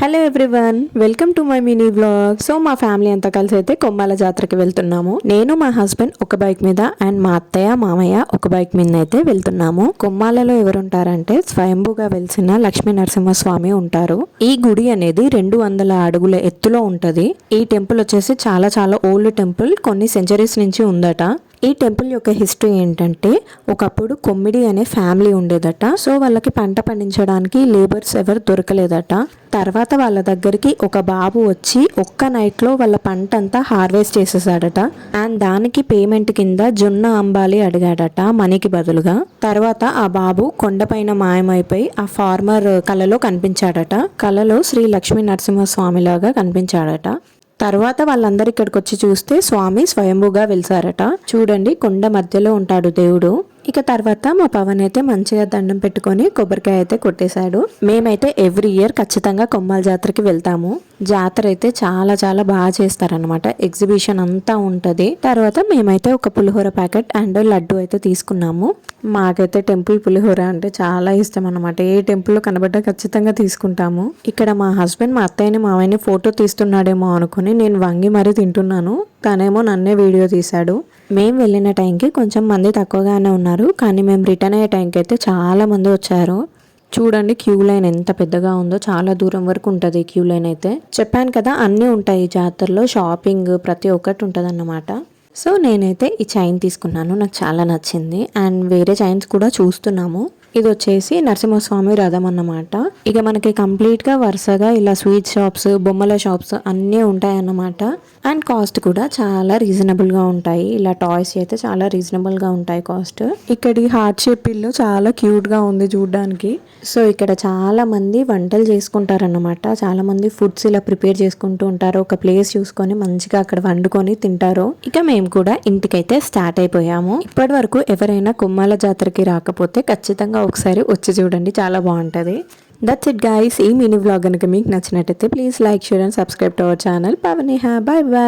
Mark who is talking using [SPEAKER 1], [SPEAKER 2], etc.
[SPEAKER 1] Hello everyone, welcome to my mini vlog. So మా family అంతా కలిసి అయితే కొమ్మాల జాతరకి వెళ్తున్నాము. నేను మా హస్బెండ్ ఒక బైక్ మీద అండ్ మా అత్తయ్య మామయ్య ఒక బైక్ మీద అయితే వెళ్తున్నాము. కొమ్మాలలో ఎవరుంటారంటే స్వయంభూగా వెలిసిన లక్ష్మీ నరసింహస్వామి ఉంటారు. ఈ గుడి అనేది 200 అడుగుల ఎత్తులో ఉంటది. ఈ టెంపుల్ వచ్చేసి చాలా చాలా ఓల్డ్ టెంపుల్, కొన్ని సెంచరీస్ నుంచి ఉందట. ఈ టెంపుల్ యొక్క హిస్టరీ ఏంటంటే, ఒకప్పుడు కొమ్మిడి అనే ఫ్యామిలీ ఉండేదట. సో వాళ్ళకి పంట పండించడానికి లేబర్స్ ఎవరు దొరకలేదట. తర్వాత వాళ్ళ దగ్గరికి ఒక బాబు వచ్చి ఒక్క నైట్లో వాళ్ళ పంట అంతా హార్వెస్ట్ చేసేసాడట. అండ్ దానికి పేమెంట్ కింద జొన్న అంబాలి అడిగాడట మనీకి బదులుగా. తర్వాత ఆ బాబు కొండపైన మాయమైపోయి ఆ ఫార్మర్ కలలో కనిపించాడట. కలలో శ్రీ లక్ష్మీ నరసింహస్వామి లాగా కనిపించాడట. తర్వాత వాళ్ళందరూ ఇక్కడికి వచ్చి చూస్తే స్వామి స్వయంభూగా వెలిసారట. చూడండి, కొండ మధ్యలో ఉంటాడు దేవుడు. ఇక తర్వాత మా పవన్ అయితే మంచిగా దండం పెట్టుకొని కొబ్బరికాయ అయితే కొట్టేశాడు. మేమైతే ఎవ్రీ ఇయర్ ఖచ్చితంగా కొమ్మాల జాతరకి వెళ్తాము. జాతర అయితే చాలా చాలా బాగా చేస్తారనమాట. ఎగ్జిబిషన్ అంతా ఉంటది. తర్వాత మేమైతే ఒక పులిహోర ప్యాకెట్ అండ్ లడ్డు అయితే తీసుకున్నాము. మాకైతే టెంపుల్ పులిహోర అంటే చాలా ఇష్టం అనమాట. ఏ టెంపుల్లో కనబడ్డా ఖచ్చితంగా తీసుకుంటాము. ఇక్కడ మా హస్బెండ్ మా అత్తయ్యని మావయ్యని ఫోటో తీస్తున్నాడేమో అనుకుని నేను వంగి మరీ తింటున్నాను. తనేమో నన్నే వీడియో తీశాడు. మేము వెళ్ళిన టైంకి కొంచెం మంది తక్కువగానే ఉన్నారు, కానీ మేము రిటర్న్ అయ్యే టైంకి అయితే చాలా మంది వచ్చారు. చూడండి క్యూ లైన్ ఎంత పెద్దగా ఉందో, చాలా దూరం వరకు ఉంటుంది క్యూ లైన్ అయితే. చెప్పాను కదా, అన్నీ ఉంటాయి జాతరలో, షాపింగ్ ప్రతి ఒక్కటి ఉంటుంది అన్నమాట. సో నేనైతే ఈ చైన్ తీసుకున్నాను, నాకు చాలా నచ్చింది. అండ్ వేరే చైన్స్ కూడా చూస్తున్నాము. ఇది వచ్చేసి నరసింహస్వామి రథం అన్నమాట. ఇక మనకి కంప్లీట్ గా వరుసగా ఇలా స్వీట్ షాప్స్, బొమ్మల షాప్స్ అన్నీ ఉంటాయి అన్నమాట. అండ్ కాస్ట్ కూడా చాలా రీజనబుల్ గా ఉంటాయి. ఇలా టాయ్స్ అయితే చాలా రీజనబుల్ గా ఉంటాయి కాస్ట్. ఇక్కడి హార్ట్ షేప్ పిల్లో చాలా క్యూట్ గా ఉంది చూడడానికి. సో ఇక్కడ చాలా మంది వంటలు చేసుకుంటారన్నమాట. చాలా మంది ఫుడ్స్ ఇలా ప్రిపేర్ చేసుకుంటూ ఉంటారు. ఒక ప్లేస్ చూసుకొని మంచిగా అక్కడ వండుకొని తింటారు. ఇక మేము కూడా ఇంటికైతే స్టార్ట్ అయిపోయాము. ఇప్పటి వరకు ఎవరైనా కొమ్మాల జాతరకి రాకపోతే ఖచ్చితంగా ఒకసారి వచ్చి చూడండి, చాలా బాగుంటది. That's it guys. ఈ మినీ వ్లాగ్ కనుక మీకు నచ్చినట్టయితే please like, share and subscribe to our channel Pavaniha. Bye by.